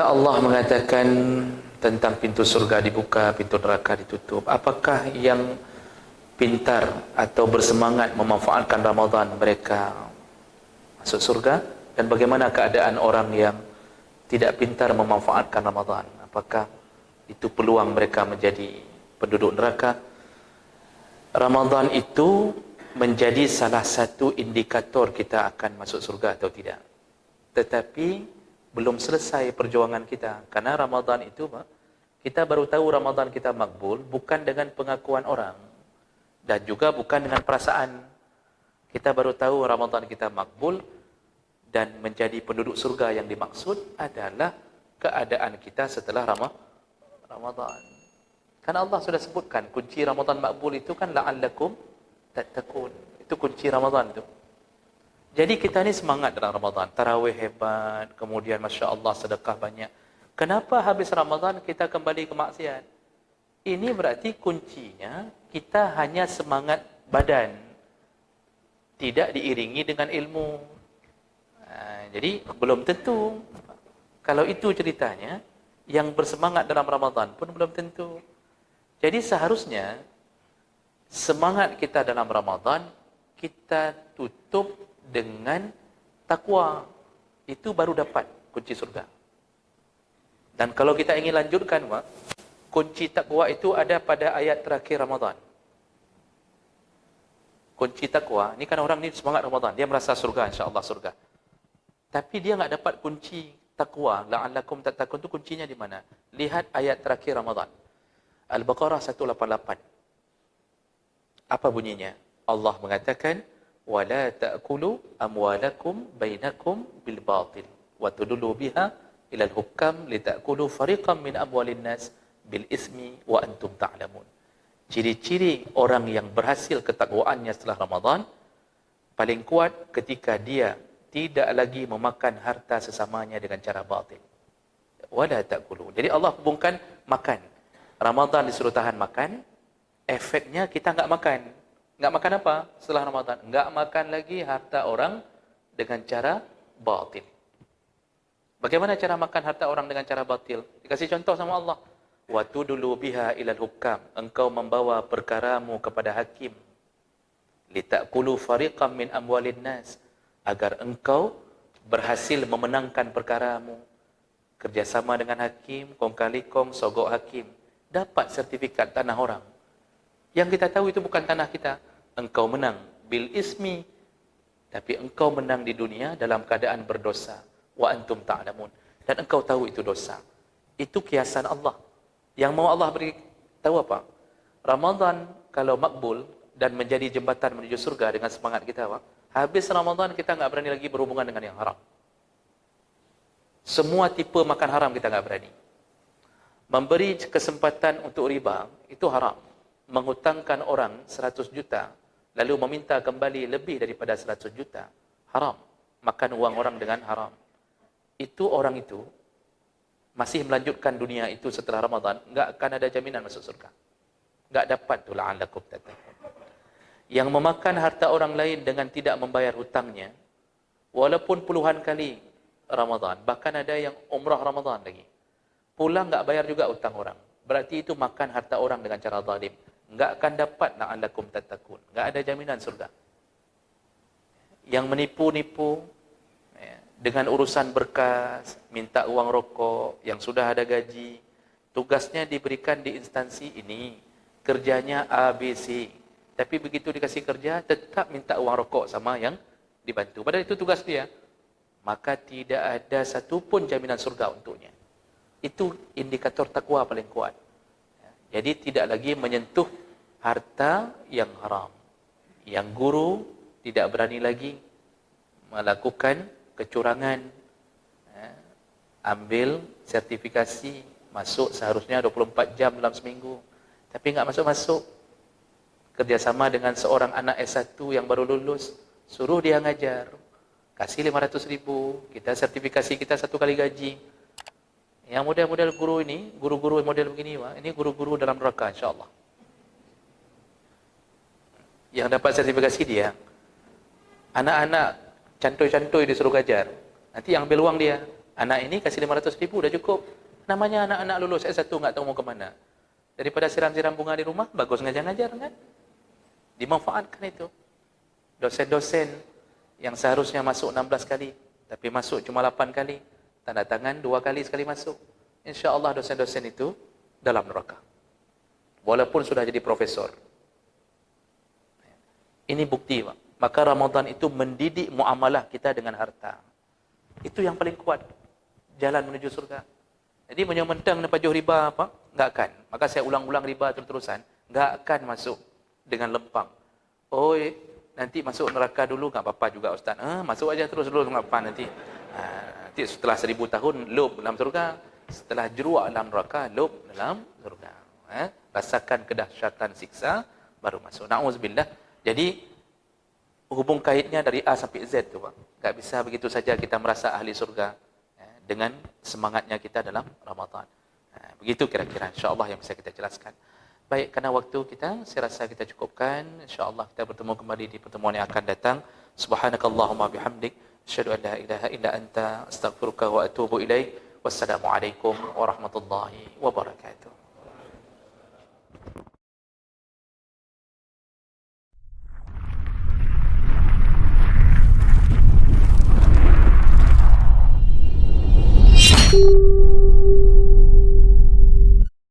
Ketika Allah mengatakan tentang pintu surga dibuka, pintu neraka ditutup, apakah yang pintar atau bersemangat memanfaatkan Ramadan mereka masuk surga? Dan bagaimana keadaan orang yang tidak pintar memanfaatkan Ramadan? Apakah itu peluang mereka menjadi penduduk neraka? Ramadan itu menjadi salah satu indikator kita akan masuk surga atau tidak. Tetapi belum selesai perjuangan kita, karena Ramadan itu kita baru tahu Ramadan kita makbul bukan dengan pengakuan orang dan juga bukan dengan perasaan. Kita baru tahu Ramadan kita makbul dan menjadi penduduk surga yang dimaksud adalah keadaan kita setelah Ramadan. Karena Allah sudah sebutkan kunci Ramadan makbul itu kan la'allakum tattaqun. Itu kunci Ramadan itu. Jadi kita ni semangat dalam Ramadan, tarawih hebat, kemudian Masya Allah sedekah banyak. Kenapa habis Ramadan kita kembali ke maksiat? Ini berarti kuncinya kita hanya semangat badan, tidak diiringi dengan ilmu. Jadi belum tentu. Kalau itu ceritanya, yang bersemangat dalam Ramadan pun belum tentu. Jadi seharusnya semangat kita dalam Ramadan kita tutup dengan takwa. Itu baru dapat kunci surga. Dan kalau kita ingin lanjutkan, kunci takwa itu ada pada ayat terakhir Ramadan. Kunci takwa, ini kan orang ni semangat Ramadan, dia merasa surga, insya-Allah surga. Tapi dia enggak dapat kunci takwa, la'allakum tattaqun, itu kuncinya di mana? Lihat ayat terakhir Ramadan. Al-Baqarah 188. Apa bunyinya? Allah mengatakan وَلَا تَأْكُلُوا أَمْوَالَكُمْ بَيْنَكُمْ بِالْبَاطِلِ وَتُدُلُّوا بِهَا إِلَى الْحُكَّامِ لِتَأْكُلُوا فَرِيقًا مِنْ أَمْوَالِ النَّاسِ بِالْإِثْمِ وَأَنْتُمْ تَعْلَمُونَ. Ciri-ciri orang yang berhasil ketakwaannya setelah Ramadan paling kuat ketika dia tidak lagi memakan harta sesamanya dengan cara batil. وَلَا تَأْكُلُوا. Jadi Allah hubungkan makan. Ramadan disuruh tahan makan, efeknya kita enggak makan. Enggak makan apa setelah Ramadan? Enggak makan lagi harta orang dengan cara batil. Bagaimana cara makan harta orang dengan cara batil? Dikasih contoh sama Allah. Wa tudulu biha ilal hukam. Engkau membawa perkaramu kepada hakim. Litakulu fariqam min amwalin nas. Agar engkau berhasil memenangkan perkaramu. Kerjasama dengan hakim, kong kali kong, sogok hakim. Dapat sertifikat tanah orang. Yang kita tahu itu bukan tanah kita. Engkau menang bil ismi, tapi engkau menang di dunia dalam keadaan berdosa. Wa antum ta'lamun. Dan engkau tahu itu dosa. Itu kiasan Allah. Yang mau Allah beri tahu apa? Ramadan kalau makbul dan menjadi jembatan menuju surga dengan semangat kita, habis Ramadan kita enggak berani lagi berhubungan dengan yang haram. Semua tipe makan haram kita enggak berani. Memberi kesempatan untuk riba itu haram. Menghutangkan orang 100 juta lalu meminta kembali lebih daripada 100 juta haram. Makan uang orang dengan haram. Itu orang itu masih melanjutkan dunia itu setelah Ramadan, enggak akan ada jaminan masuk surga. Enggak dapat tu la'allakum tattaqun. Yang memakan harta orang lain dengan tidak membayar hutangnya walaupun puluhan kali Ramadan, bahkan ada yang umrah Ramadan lagi, pulang enggak bayar juga hutang orang, berarti itu makan harta orang dengan cara zalim. Enggak akan dapat la'allakum tattaqun. Enggak ada jaminan surga. Yang menipu-nipu dengan urusan berkas, minta uang rokok yang sudah ada gaji, tugasnya diberikan di instansi ini, kerjanya ABC, tapi begitu dikasih kerja tetap minta uang rokok sama yang dibantu, padahal itu tugas dia, maka tidak ada satupun jaminan surga untuknya. Itu indikator takwa paling kuat. Jadi tidak lagi menyentuh harta yang haram. Yang guru tidak berani lagi melakukan kecurangan. Ambil sertifikasi, masuk seharusnya 24 jam dalam seminggu. Tapi enggak masuk-masuk. Kerjasama dengan seorang anak S1 yang baru lulus, suruh dia ngajar. Kasih 500.000, kita sertifikasi kita 1 kali gaji. Yang model-model guru ini, guru-guru model begini, ini guru-guru dalam neraka insya-Allah. Yang dapat sertifikasi dia, anak-anak cantoi-cantoi disuruh gajar. Nanti yang ambil uang dia. Anak ini kasih 500,000 dah cukup. Namanya anak-anak lulus S1 tak tahu mau ke mana. Daripada siram-siram bunga di rumah, bagus ngajar-ngajar kan? Dimanfaatkan itu. Dosen-dosen yang seharusnya masuk 16 kali, tapi masuk cuma 8 kali, tanda tangan 2 kali sekali masuk. InsyaAllah dosen-dosen itu dalam neraka. Walaupun sudah jadi profesor. Ini bukti, Pak. Maka Ramadan itu mendidik muamalah kita dengan harta. Itu yang paling kuat jalan menuju surga. Jadi menyomentang dan pajuh riba apa? Enggak akan. Maka saya ulang-ulang riba terus-terusan, enggak akan masuk dengan lempang. Oh, nanti masuk neraka dulu enggak apa-apa juga Ustaz. Masuk aja terus dulu enggak apa nanti. Nanti setelah 1000 tahun lob dalam surga, setelah jeruak dalam neraka lob dalam surga. Rasakan kedahsyatan siksa baru masuk. Nauzubillah. Jadi hubung kaitnya dari A sampai Z tu, Pak. Enggak bisa begitu saja kita merasa ahli surga dengan semangatnya kita dalam Ramadan. Begitu kira-kira insya-Allah yang bisa kita jelaskan. Baik, karena waktu kita, saya rasa kita cukupkan. Insya-Allah kita bertemu kembali di pertemuan yang akan datang. Subhanakallahumma bihamdik, asyhadu an la ilaha illa anta, astaghfiruka wa atubu ilaik. Wassalamualaikum warahmatullahi wabarakatuh.